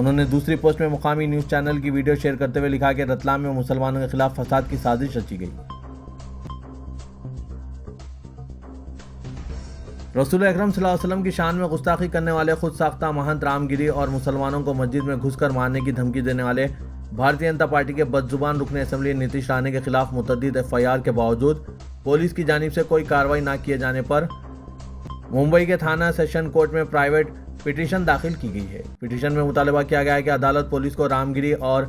انہوں نے دوسری پوسٹ میں مقامی نیوز چینل کی ویڈیو شیئر کرتے ہوئے لکھا کہ رتلام میں مسلمانوں کے خلاف فساد کی سازش رچی گئی۔ رسول اکرم صلی اللہ علیہ وسلم کی شان میں گستاخی کرنے والے خود ساختہ مہنت رام گری اور مسلمانوں کو مسجد میں گھس کر مارنے کی دھمکی دینے والے بھارتیہ جنتا پارٹی کے بدزبان رکن اسمبلی نتیش رانے کے خلاف متعدد FIR کے باوجود پولیس کی جانب سے کوئی کارروائی نہ کیے جانے پر ممبئی کے تھانہ سیشن کورٹ میں پرائیویٹ پٹیشن داخل کی گئی ہے۔ پٹیشن میں مطالبہ کیا گیا ہے کہ عدالت پولیس کو رام گری اور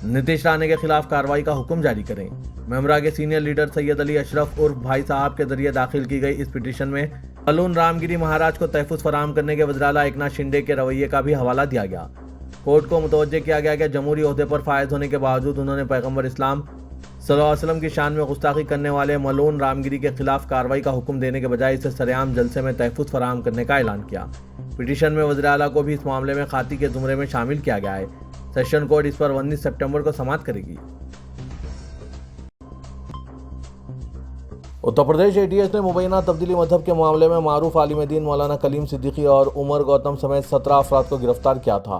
نتیش رانے کے خلاف کارروائی کا حکم جاری کریں۔ ممبرا کے سینئر لیڈر سید علی اشرف عرف بھائی صاحب کے ذریعے داخل کی گئی اس پٹیشن میں ملعون رام گری مہاراج کو تحفظ فراہم کرنے کے وزیر اعلیٰ ایکناتھ شنڈے کے رویے کا بھی حوالہ دیا گیا۔ کورٹ کو متوجہ کیا گیا کہ جمہوری عہدے پر فائز ہونے کے باوجود انہوں نے پیغمبر اسلام صلی اللہ علیہ وسلم کی شان میں گستاخی کرنے والے ملعون رام گری کے خلاف کارروائی کا حکم دینے کے بجائے اسے سرعام جلسے میں تحفظ فراہم کرنے کا اعلان کیا۔ پٹیشن میں وزیر اعلیٰ کو بھی اس معاملے میں قاضی کے زمرے میں شامل کیا گیا ہے۔ سیشن کورٹ اس پر 19 سپٹمبر کو سماعت کرے گی۔ اتر پردیش ATS نے مبینہ تبدیلی مذہب کے معاملے میں معروف عالم دین مولانا کلیم صدیقی اور عمر گوتم سمیت 17 افراد کو گرفتار کیا تھا۔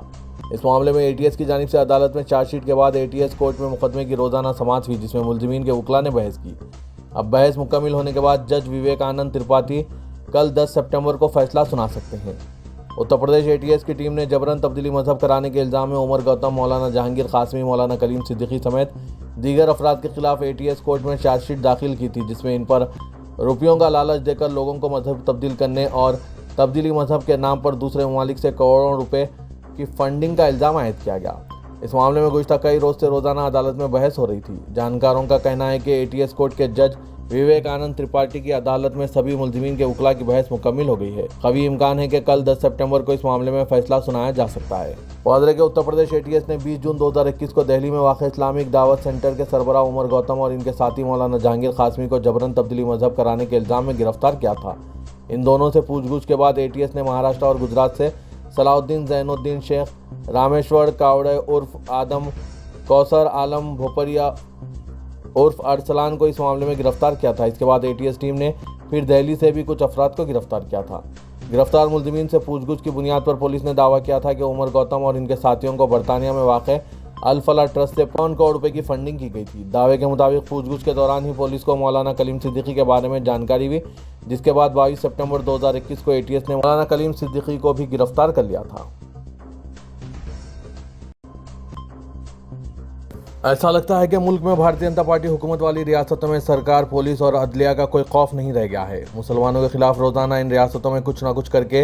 اس معاملے میں ATS کی جانب سے عدالت میں چارج شیٹ کے بعد ATS کورٹ میں مقدمے کی روزانہ سماعت ہوئی، جس میں ملزمین کے وکلاء نے بحث کی۔ اب بحث مکمل ہونے کے بعد جج وویک آنند ترپاٹھی کل 10 سپٹمبر کو فیصلہ سنا سکتے ہیں۔ اتر پردیش ATS کی ٹیم نے جبراً تبدیلی مذہب کرانے کے الزام میں عمر گوتم، مولانا جہانگیر قاسمی، مولانا کلیم صدیقی سمیت دیگر افراد کے خلاف ATS کورٹ میں چارج شیٹ داخل کی تھی، جس میں ان پر روپیوں کا لالچ دے کر لوگوں کو مذہب تبدیل کرنے اور تبدیلی مذہب کے نام پر دوسرے ممالک سے کروڑوں روپے کی فنڈنگ کا الزام عائد کیا گیا۔ اس معاملے میں گزشتہ کئی روز سے روزانہ عدالت میں بحث ہو رہی تھی۔ جانکاروں کا کہنا ہے کہ ATS کورٹ کے جج وویک آنند ترپاٹھی کی عدالت میں سبھی ملزمین کے وکلاء کی بحث مکمل ہو گئی ہے۔ قوی امکان ہے کہ کل 10 سپٹمبر کو اس معاملے میں فیصلہ سنایا جا سکتا ہے۔ واضح کہ اتر پردیش ATS نے 20 جون 2021 کو دہلی میں واقع اسلامک دعوت سینٹر کے سربراہ عمر گوتم اور ان کے ساتھی مولانا جہانگیر قاسمی کو جبراً تبدیلی مذہب کرانے کے الزام میں گرفتار کیا تھا۔ ان دونوں سے پوچھ گچھ کے بعد ATS نے مہاراشٹر اور گجرات سے صلاح الدین زین الدین شیخ، رامیشور کاوڑے عرف آدم، کوثر عالم بھوپریا عرف ارسلان کو اس معاملے میں گرفتار کیا تھا۔ اس کے بعد ATS ٹیم نے پھر دہلی سے بھی کچھ افراد کو گرفتار کیا تھا۔ گرفتار ملزمین سے پوچھ گچھ کی بنیاد پر پولیس نے دعویٰ کیا تھا کہ عمر گوتم اور ان کے ساتھیوں کو برطانیہ میں واقع الفلاح ٹرسٹ سے 5 کروڑ روپے کی فنڈنگ کی گئی تھی۔ دعوے کے مطابق پوچھ گچھ کے دوران ہی پولیس کو مولانا کلیم صدیقی کے بارے میں جانکاری ہوئی، جس کے بعد 22 سپٹمبر 2021 کو ATS نے مولانا کلیم صدیقی کو بھی گرفتار کر لیا تھا۔ ایسا لگتا ہے کہ ملک میں بھارتیہ جنتا پارٹی حکومت والی ریاستوں میں سرکار، پولیس اور عدلیہ کا کوئی خوف نہیں رہ گیا ہے۔ مسلمانوں کے خلاف روزانہ ان ریاستوں میں کچھ نہ کچھ کر کے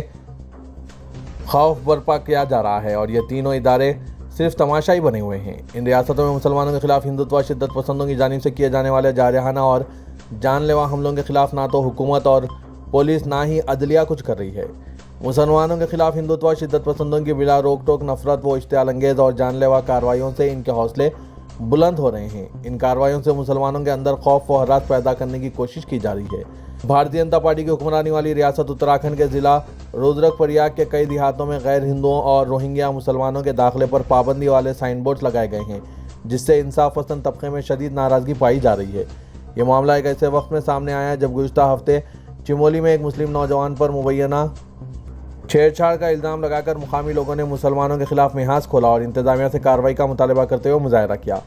خوف برپا کیا جا رہا ہے اور یہ تینوں ادارے صرف تماشائی بنے ہوئے ہیں۔ ان ریاستوں میں مسلمانوں کے خلاف ہندوتوا شدت پسندوں کی جانب سے کیے جانے والے جارحانہ اور جان لیوا حملوں کے خلاف نہ تو حکومت اور پولیس نہ ہی عدلیہ کچھ کر رہی ہے۔ مسلمانوں کے خلاف ہندوتوا شدت پسندوں کی بلا روک ٹوک نفرت و اشتعال انگیز اور جان لیوا کارروائیوں سے ان کے حوصلے بلند ہو رہے ہیں۔ ان کارروائیوں سے مسلمانوں کے اندر خوف و ہراس پیدا کرنے کی کوشش کی جا رہی ہے۔ بھارتیہ جنتا پارٹی کی حکمرانی والی ریاست اتراکھنڈ کے ضلع رودرک پریاگ کے کئی دیہاتوں میں غیر ہندوؤں اور روہنگیا مسلمانوں کے داخلے پر پابندی والے سائن بورڈز لگائے گئے ہیں، جس سے انصاف پسند طبقے میں شدید ناراضگی پائی جا رہی ہے۔ یہ معاملہ ایک ایسے وقت میں سامنے آیا ہے جب گزشتہ ہفتے چمولی میں ایک مسلم نوجوان پر مبینہ چھیڑ چھاڑ کا الزام لگا کر مقامی لوگوں نے مسلمانوں کے خلاف محاذ کھولا اور انتظامیہ سے کارروائی کا مطالبہ کرتے ہوئے مظاہرہ کیا۔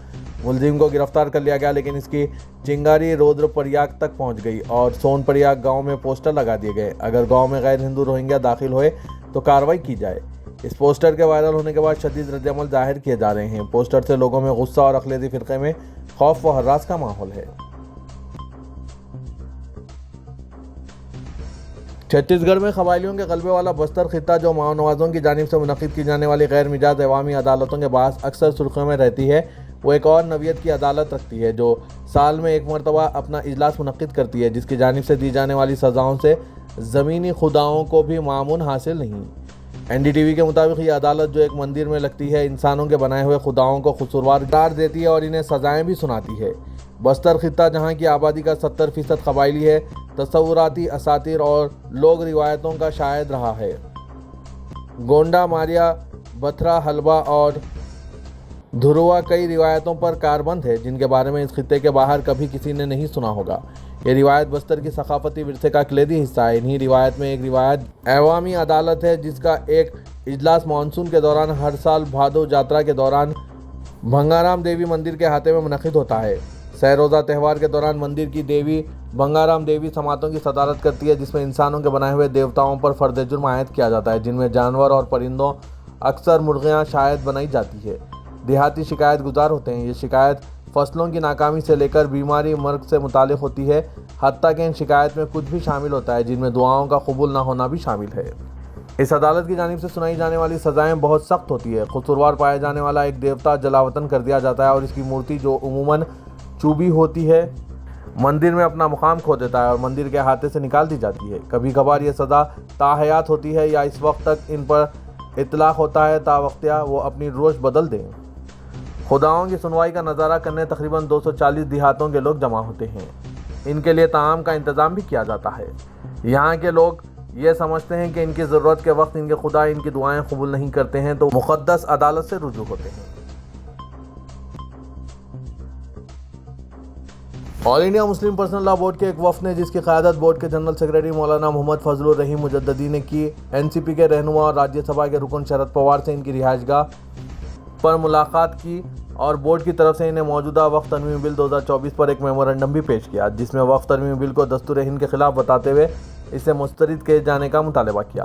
ملزم کو گرفتار کر لیا گیا، لیکن اس کی چنگاری رودر پریاگ تک پہنچ گئی اور سون پریاگ گاؤں میں پوسٹر لگا دیے گئے، اگر گاؤں میں غیر ہندو روہنگیا داخل ہوئے تو کارروائی کی جائے۔ اس پوسٹر کے وائرل ہونے کے بعد شدید رد عمل ظاہر کیے جا رہے ہیں۔ پوسٹر سے لوگوں میں غصہ اور اقلیتی فرقے میں خوف و ہراس کا ماحول ہے۔ چھتیس گڑھ میں قبائلیوں کے غلبے والا بستر خطہ، جو ماؤ نوازوں کی جانب سے منعقد کی جانے والی غیر مجاز عوامی عدالتوں کے باعث اکثر سرخیوں میں رہتی ہے، وہ ایک اور نوعیت کی عدالت رکھتی ہے جو سال میں ایک مرتبہ اپنا اجلاس منعقد کرتی ہے، جس کی جانب سے دی جانے والی سزاؤں سے زمینی خداؤں کو بھی معمون حاصل نہیں۔ NDTV کے مطابق یہ عدالت جو ایک مندر میں لگتی ہے، انسانوں کے بنائے ہوئے خداؤں کو قصوروار قرار دیتی ہے اور انہیں سزائیں بھی سناتی ہے۔ بستر خطہ، جہاں کی آبادی کا 70% قبائلی ہے، تصوراتی اساطیر اور لوک روایتوں کا شاہد رہا ہے۔ گونڈا، ماریا، بتھرا، حلبہ اور دھروا کئی روایتوں پر کاربند ہے جن کے بارے میں اس خطے کے باہر کبھی کسی نے نہیں سنا ہوگا۔ یہ روایت بستر کی ثقافتی ورثے کا کلیدی حصہ ہے۔ انہی روایت میں ایک روایت عوامی عدالت ہے، جس کا ایک اجلاس مانسون کے دوران ہر سال بھادو جاترا کے دوران بھنگارام دیوی مندر کے احاطے میں منعقد ہوتا ہے۔ سہ روزہ تہوار کے دوران مندر کی دیوی بھنگارام دیوی سماعتوں کی صدارت کرتی ہے، جس میں انسانوں کے بنائے ہوئے دیوتاؤں پر فرض جرم عائد کیا جاتا ہے، جن میں جانور اور پرندوں، اکثر مرغیاں شاید بنائی جاتی ہے۔ دیہاتی شکایت گزار ہوتے ہیں۔ یہ شکایت فصلوں کی ناکامی سے لے کر بیماری مرگ سے متعلق ہوتی ہے، حتیٰ کہ ان شکایت میں کچھ بھی شامل ہوتا ہے جن میں دعاؤں کا قبول نہ ہونا بھی شامل ہے۔ اس عدالت کی جانب سے سنائی جانے والی سزائیں بہت سخت ہوتی ہے۔ قصوروار پایا جانے والا ایک دیوتا جلاوطن کر دیا جاتا ہے اور اس کی مورتی، جو عموماً چوبی ہوتی ہے، مندر میں اپنا مقام کھو دیتا ہے اور مندر کے احاطے سے نکال دی جاتی ہے۔ کبھی کبھار یہ سزا تاحیات ہوتی ہے یا اس وقت تک ان پر اطلاق ہوتا ہے تا وقتیا وہ اپنی روش بدل دیں۔ خداؤں کی سنوائی کا نظارہ کرنے تقریباً 240 دیہاتوں کے لوگ جمع ہوتے ہیں۔ ان کے لیے طعام کا انتظام بھی کیا جاتا ہے۔ یہاں کے لوگ یہ سمجھتے ہیں کہ ان کی ضرورت کے وقت ان کے خدا ان کی دعائیں قبول نہیں کرتے ہیں تو مقدس عدالت سے رجوع ہوتے ہیں۔ All India Muslim Personal Law Board کے ایک وفد نے، جس کی قیادت بورڈ کے جنرل سیکرٹری مولانا محمد فضل الرحیم مجددی نے کی، این سی پی کے رہنما اور راجیہ سبھا کے رکن شرد پوار سے ان کی رہائش گاہ پر ملاقات کی اور بورڈ کی طرف سے انہیں موجودہ وقف ترمیمی بل 2024 پر ایک میمورنڈم بھی پیش کیا، جس میں وقف ترمیمی بل کو دستور ہند کے خلاف بتاتے ہوئے اسے مسترد کیے جانے کا مطالبہ کیا۔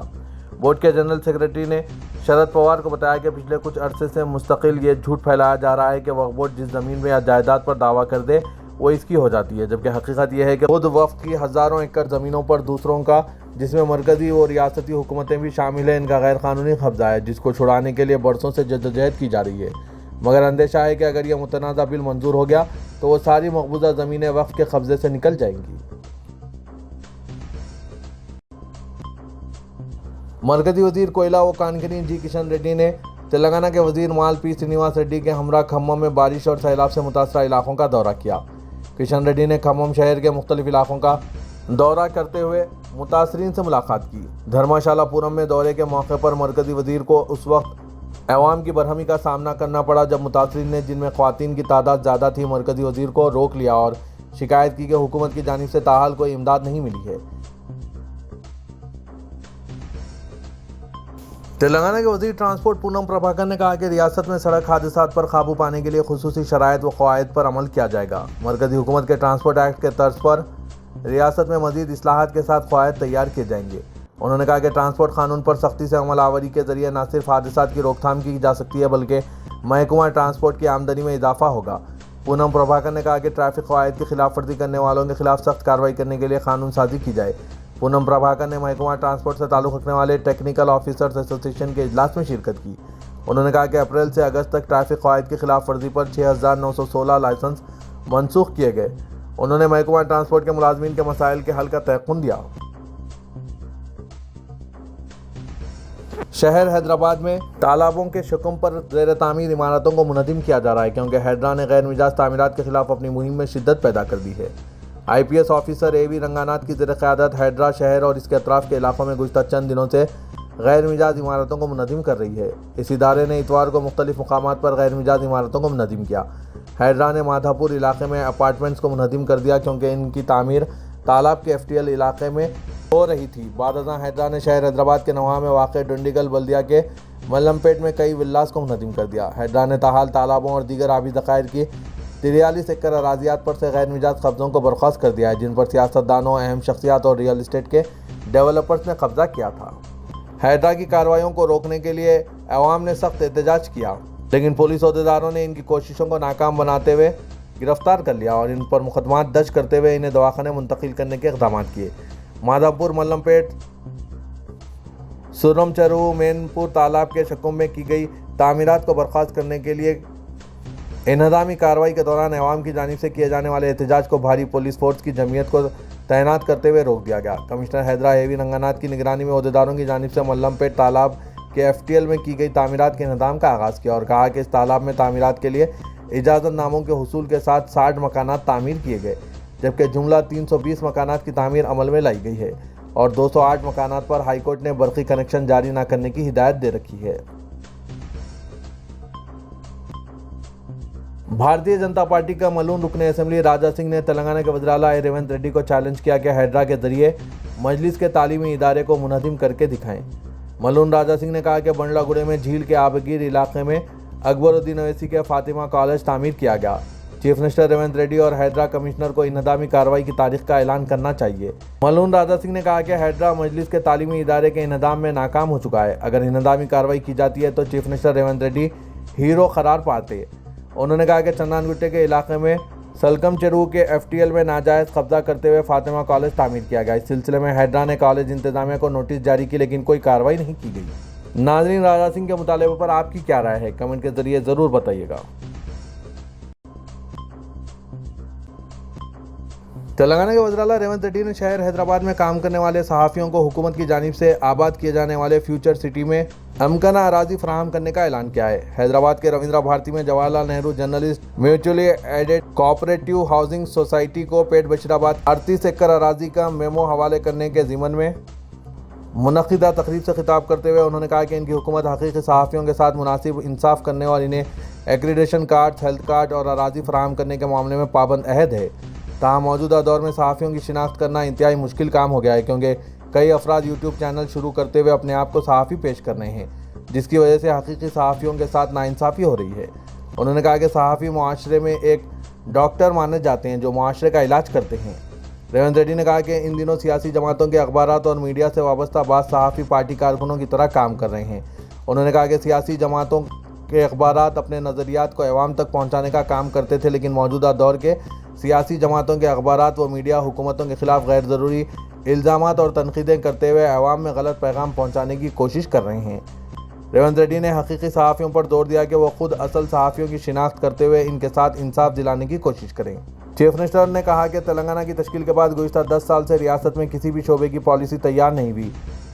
بورڈ کے جنرل سیکرٹری نے شرد پوار کو بتایا کہ پچھلے کچھ عرصے سے مستقل یہ جھوٹ پھیلایا جا رہا ہے کہ وقف بورڈ جس زمین میں یا جائیداد پر دعویٰ کر دے وہ اس کی ہو جاتی ہے، جبکہ حقیقت یہ ہے کہ خود وقف کی ہزاروں ایکڑ زمینوں پر دوسروں کا، جس میں مرکزی و ریاستی حکومتیں بھی شامل ہیں، ان کا غیر قانونی قبضہ ہے، جس کو چھڑانے کے لیے برسوں سے جدوجہد کی جا رہی ہے۔ مگر اندیشہ ہے کہ اگر یہ متنازع بل منظور ہو گیا تو وہ ساری مقبوضہ زمینیں وقف کے قبضے سے نکل جائیں گی۔ مرکزی وزیر کوئلہ و کانکنی جی کشن ریڈی نے تلنگانہ کے وزیر مال پی سرینواس ریڈی کے ہمراہ کھمم میں بارش اور سیلاب سے متاثرہ علاقوں کا دورہ کیا۔ کشن ریڈی نے کھمم شہر کے مختلف علاقوں کا دورہ کرتے ہوئے متاثرین سے ملاقات کی۔ دھرما شالہ پورم میں دورے کے موقع پر مرکزی وزیر کو اس وقت عوام کی برہمی کا سامنا کرنا پڑا جب متاثرین نے، جن میں خواتین کی تعداد زیادہ تھی، مرکزی وزیر کو روک لیا اور شکایت کی کہ حکومت کی جانب سے تاحال کوئی امداد نہیں ملی ہے۔ تلنگانہ کے وزیر ٹرانسپورٹ پونم پربھاکر نے کہا کہ ریاست میں سڑک حادثات پر قابو پانے کے لیے خصوصی شرائط و قواعد پر عمل کیا جائے گا۔ مرکزی حکومت کے ٹرانسپورٹ ایکٹ کے طرز پر ریاست میں مزید اصلاحات کے ساتھ قواعد تیار کیے جائیں گے۔ انہوں نے کہا کہ ٹرانسپورٹ قانون پر سختی سے عمل آوری کے ذریعے نہ صرف حادثات کی روک تھام کی جا سکتی ہے بلکہ محکمہ ٹرانسپورٹ کی آمدنی میں اضافہ ہوگا۔ پونم پربھاکر نے کہا کہ ٹریفک قواعد کی خلاف ورزی کرنے والوں کے خلاف سخت کارروائی کرنے کے لیے قانون سازی کی جائے۔ پونم پربھاکر نے محکمہ ٹرانسپورٹ سے تعلق رکھنے والے ٹیکنیکل آفیسرز ایسوسی ایشن کے اجلاس میں شرکت کی۔ انہوں نے کہا کہ اپریل سے اگست تک ٹریفک قواعد کی خلاف ورزی پر 6,916 لائسنس منسوخ کیے گئے۔ انہوں نے محکمہ ٹرانسپورٹ کے ملازمین کے مسائل کے حل کا تیقن دیا۔ شہر حیدرآباد میں تالابوں کے شکم پر زیر تعمیر عمارتوں کو منہدم کیا جا رہا ہے کیونکہ ہیڈرا نے غیر مجاز تعمیرات کے خلاف اپنی مہم میں شدت پیدا کر دی ہے۔ آئی پی ایس آفیسر اے وی رنگاناتھ کی زیر قیادت ہیڈرا شہر اور اس کے اطراف کے علاقوں میں گزشتہ چند دنوں سے غیر مجاز عمارتوں کو منہدم کر رہی ہے۔ اس ادارے نے اتوار کو مختلف مقامات پر غیر مجاز عمارتوں کو منہدم کیا۔ ہیڈرا نے مادھا پور علاقے میں اپارٹمنٹس کو منہدم کر دیا کیونکہ ان کی تعمیر تالاب کے FTL علاقے میں ہو رہی تھی۔ بعد ازاں ہیڈرا نے شہر حیدرآباد کے نواں میں واقع ڈنڈیگل بلدیہ کے ملم پیٹ میں کئی ولاز کو منہدم کر دیا۔ ہیڈرا نے تاحال تالابوں اور دیگر آبی ذخائر کی 43 ایکڑ اراضیات پر سے غیر مجاز قبضوں کو برخاست کر دیا ہے جن پر سیاستدانوں، اہم شخصیات اور ریئل اسٹیٹ کے ڈیولپرز نے قبضہ کیا تھا۔ ہیڈرا کی کارروائیوں کو روکنے کے لیے عوام نے سخت احتجاج کیا لیکن پولیس عہدیداروں نے ان کی کوششوں کو ناکام بناتے ہوئے گرفتار کر لیا اور ان پر مقدمات درج کرتے ہوئے انہیں دواخانے منتقل کرنے کے اقدامات کیے۔ مادھا پور، ملم پیٹ، سرم چرو، مین پور تالاب کے شکم میں کی گئی تعمیرات کو برخاست کرنے کے لیے انہدامی کارروائی کے دوران عوام کی جانب سے کیے جانے والے احتجاج کو بھاری پولیس فورس کی جمعیت کو تعینات کرتے ہوئے روک دیا گیا۔ کمشنر ہیدرا اے وی رنگاناتھ کی نگرانی میں عہدیداروں کی جانب سے ملم پیٹ تالاب کے FTL میں کی گئی تعمیرات کے انہدام کا آغاز کیا اور کہا کہ اس تالاب میں تعمیرات کے لیے اجازت ناموں کے حصول کے ساتھ 60 مکانات تعمیر کیے گئے جبکہ جملہ 320 مکانات کی تعمیر عمل میں لائی گئی ہے اور 208 مکانات پر ہائی کورٹ نے برقی کنیکشن جاری نہ کرنے کی ہدایت دے رکھی ہے۔ بھارتیہ جنتا پارٹی کا ملون رکن اسمبلی راجہ سنگھ نے تلنگانہ کے وزیر اعلیٰ ریونت ریڈی کو چیلنج کیا کہ ہیڈرا کے ذریعے مجلس کے تعلیمی ادارے کو منہدم کر کے دکھائیں۔ ملون راجہ سنگھ نے کہا کہ بنڈلا گڑے میں جھیل کے آبگیر علاقے میں اکبر الدین اویسی کے فاطمہ کالج تعمیر کیا گیا۔ چیف منسٹر ریونت ریڈی اور ہیڈرا کمشنر کو انہدامی کارروائی کی تاریخ کا اعلان کرنا چاہیے۔ ملون راجہ سنگھ نے کہا کہ ہیڈرا مجلس کے تعلیمی ادارے کے انہدام میں ناکام ہو چکا ہے۔ اگر انہدامی کارروائی کی جاتی ہے تو chief minister Revanth Reddy hero قرار پاتے۔ انہوں نے کہا کہ چندان گٹے کے علاقے میں سلکم چیرو کے FTL میں ناجائز قبضہ کرتے ہوئے فاطمہ کالج تعمیر کیا گیا۔ اس سلسلے میں ہیڈرا نے کالج انتظامیہ کو نوٹس جاری کی لیکن کوئی کارروائی نہیں کی گئی۔ ناظرین، راجہ سنگھ کے مطالبے پر آپ کی کیا رائے ہے؟ کمنٹ کے ذریعے ضرور بتائیے گا۔ تلنگانہ کے وزیر اعلیٰ ریونت ریڈی نے شہر حیدرآباد میں کام کرنے والے صحافیوں کو حکومت کی جانب سے آباد کیے جانے والے فیوچر سٹی میں امکنہ اراضی فراہم کرنے کا اعلان کیا ہے۔ حیدرآباد کے رویندرا بھارتی میں Jawahar Lal Nehru journalist mutually added cooperative housing society کو پیٹ بشیرآباد 38 ایکڑ اراضی کا میمو حوالے کرنے کے ضمن میں منعقدہ تقریب سے خطاب کرتے ہوئے انہوں نے کہا کہ ان کی حکومت حقیقی صحافیوں کے ساتھ مناسب انصاف کرنے اور انہیں ایکریڈیشن کارڈ، ہیلتھ کارڈ اور اراضی فراہم کرنے کے معاملے میں پابند عہد ہے۔ تاہم موجودہ دور میں صحافیوں کی شناخت کرنا انتہائی مشکل کام ہو گیا ہے کیونکہ کئی افراد یوٹیوب چینل شروع کرتے ہوئے اپنے آپ کو صحافی پیش کر رہے ہیں، جس کی وجہ سے حقیقی صحافیوں کے ساتھ ناانصافی ہو رہی ہے۔ انہوں نے کہا کہ صحافی معاشرے میں ایک ڈاکٹر مانے جاتے ہیں جو معاشرے کا علاج کرتے ہیں۔ ریونت ریڈی نے کہا کہ ان دنوں سیاسی جماعتوں کے اخبارات اور میڈیا سے وابستہ بعض صحافی پارٹی کارکنوں کی طرح کام کر رہے ہیں۔ انہوں نے کہا کہ سیاسی جماعتوں کے اخبارات اپنے نظریات کو عوام تک پہنچانے کا کام کرتے تھے، لیکن موجودہ دور کے سیاسی جماعتوں کے اخبارات و میڈیا حکومتوں کے خلاف غیر ضروری الزامات اور تنقیدیں کرتے ہوئے عوام میں غلط پیغام پہنچانے کی کوشش کر رہے ہیں۔ ریونت ریڈی نے حقیقی صحافیوں پر زور دیا کہ وہ خود اصل صحافیوں کی شناخت کرتے ہوئے ان کے ساتھ انصاف دلانے کی کوشش کریں۔ چیف منسٹر نے کہا کہ تلنگانہ کی تشکیل کے بعد گزشتہ 10 سال سے ریاست میں کسی بھی شعبے کی پالیسی تیار نہیں ہوئی،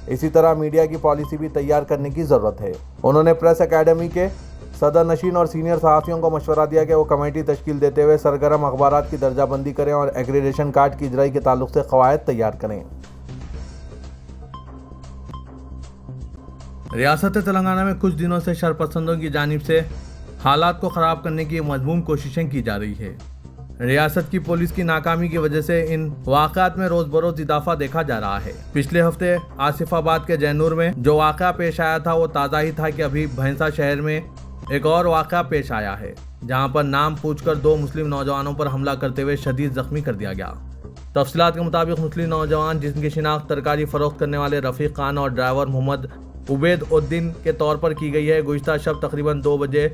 اسی طرح میڈیا کی پالیسی بھی تیار کرنے کی ضرورت ہے۔ انہوں نے پریس اکیڈمی کے صدر نشین اور سینئر صحافیوں کو مشورہ دیا کہ وہ کمیٹی تشکیل دیتے ہوئے سرگرم اخبارات کی درجہ بندی کریں اور ایکریڈیشن کارڈ کی اجرائی کے تعلق سے قواعد تیار کریں۔ ریاست تلنگانہ میں کچھ دنوں سے شرپسندوں کی جانب سے حالات کو خراب کرنے کی مذموم کوششیں کی جا رہی ہے۔ ریاست کی پولیس کی ناکامی کی وجہ سے ان واقعات میں روز بروز اضافہ دیکھا جا رہا ہے۔ پچھلے ہفتے آصف آباد کے جینور میں جو واقعہ پیش آیا تھا وہ تازہ ہی تھا کہ ابھی بھینسا شہر میں ایک اور واقعہ پیش آیا ہے جہاں پر نام پوچھ کر 2 مسلم نوجوانوں پر حملہ کرتے ہوئے شدید زخمی کر دیا گیا۔ تفصیلات کے مطابق مسلم نوجوان جن کی شناخت ترکاری فروخت کرنے والے رفیق خان اور ڈرائیور محمد عبید الدین کے طور پر کی گئی ہے، گزشتہ شب تقریباً 2 بجے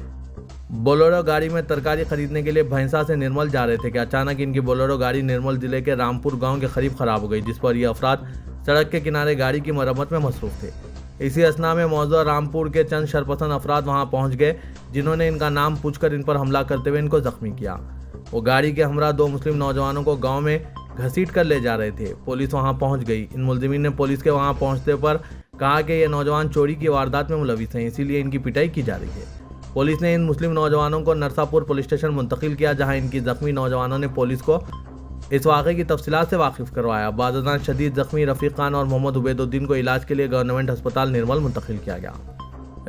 بولیرو گاڑی میں ترکاری خریدنے کے لیے بھینسا سے نرمل جا رہے تھے کہ اچانک ان کی بولیرو گاڑی نرمل ضلع کے رامپور گاؤں کے قریب خراب ہو گئی، جس پر یہ افراد سڑک کے کنارے گاڑی کی مرمت میں مصروف تھے۔ اسی اثنا میں موضوع رامپور کے چند شرپسند افراد وہاں پہنچ گئے جنہوں نے ان کا نام پوچھ کر ان پر حملہ کرتے ہوئے ان کو زخمی کیا۔ وہ گاڑی کے ہمراہ 2 مسلم نوجوانوں کو گاؤں میں گھسیٹ کر لے جا رہے تھے۔ پولیس وہاں پہنچ گئی۔ ان ملزمین نے پولیس کے وہاں پہنچتے پر کہا کہ یہ نوجوان چوری کی واردات میں ملوث ہیں، اسی لیے ان کی پٹائی کی جا رہی ہے۔ پولیس نے ان مسلم نوجوانوں کو نرساپور پولیس اسٹیشن منتقل کیا جہاں ان کی زخمی نوجوانوں نے پولیس کو اس واقعے کی تفصیلات سے واقف کروایا۔ بعد ازاں شدید زخمی رفیق خان اور محمد عبید الدین کو علاج کے لیے گورنمنٹ ہسپتال نرمل منتقل کیا گیا۔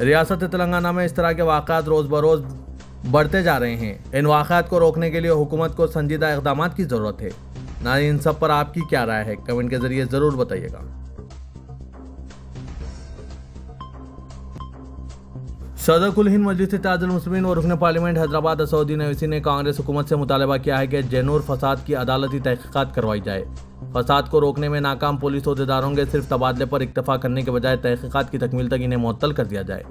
ریاست تلنگانہ میں اس طرح کے واقعات روز بروز بڑھتے جا رہے ہیں۔ ان واقعات کو روکنے کے لیے حکومت کو سنجیدہ اقدامات کی ضرورت ہے۔ ناظرین، ان سب پر آپ کی کیا رائے ہے؟ کمنٹ کے ذریعے ضرور بتائیے گا۔ صدر کل ہند مجلس اتحاد المسلمین و رکن پارلیمنٹ حیدرآباد اسدالدین اویسی نے کانگریس حکومت سے مطالبہ کیا ہے کہ جینور فساد کی عدالتی تحقیقات کروائی جائے۔ فساد کو روکنے میں ناکام پولیس عہدیداروں کے صرف تبادلے پر اکتفا کرنے کے بجائے تحقیقات کی تکمیل تک انہیں معطل کر دیا جائے۔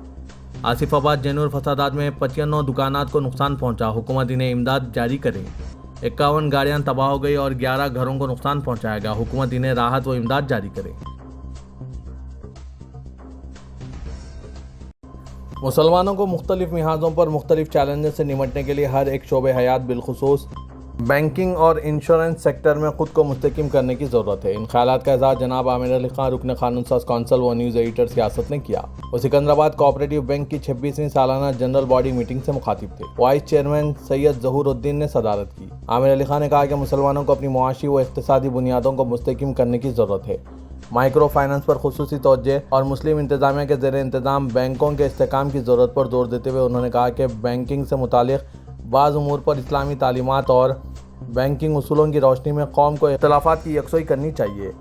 آصف آباد جینور فسادات میں 95 دکانات کو نقصان پہنچا، حکومت انہیں امداد جاری کرے۔ 51 گاڑیاں تباہ ہو گئی اور 11 گھروں کو نقصان پہنچایا گیا، حکومت انہیں راحت و امداد جاری کرے۔ مسلمانوں کو مختلف محاذوں پر مختلف چیلنجز سے نمٹنے کے لیے ہر ایک شعبہ حیات بالخصوص بینکنگ اور انشورنس سیکٹر میں خود کو مستحکم کرنے کی ضرورت ہے۔ ان خیالات کا اظہار جناب عامر علی خان رکن قانون ساز کونسل و نیوز ایڈیٹر سیاست نے کیا۔ وہ سکندرآباد کوآپریٹو بینک کی 26ویں سالانہ جنرل باڈی میٹنگ سے مخاطب تھے۔ وائس چیئرمین سید ظہور الدین نے صدارت کی۔ عامر علی خان نے کہا کہ مسلمانوں کو اپنی معاشی و اقتصادی بنیادوں کو مستحکم کرنے کی ضرورت ہے۔ مائکرو فائنانس پر خصوصی توجہ اور مسلم انتظامیہ کے زیر انتظام بینکوں کے استحکام کی ضرورت پر زور دیتے ہوئے انہوں نے کہا کہ بینکنگ سے متعلق بعض امور پر اسلامی تعلیمات اور بینکنگ اصولوں کی روشنی میں قوم کو اختلافات کی یکسوئی کرنی چاہیے۔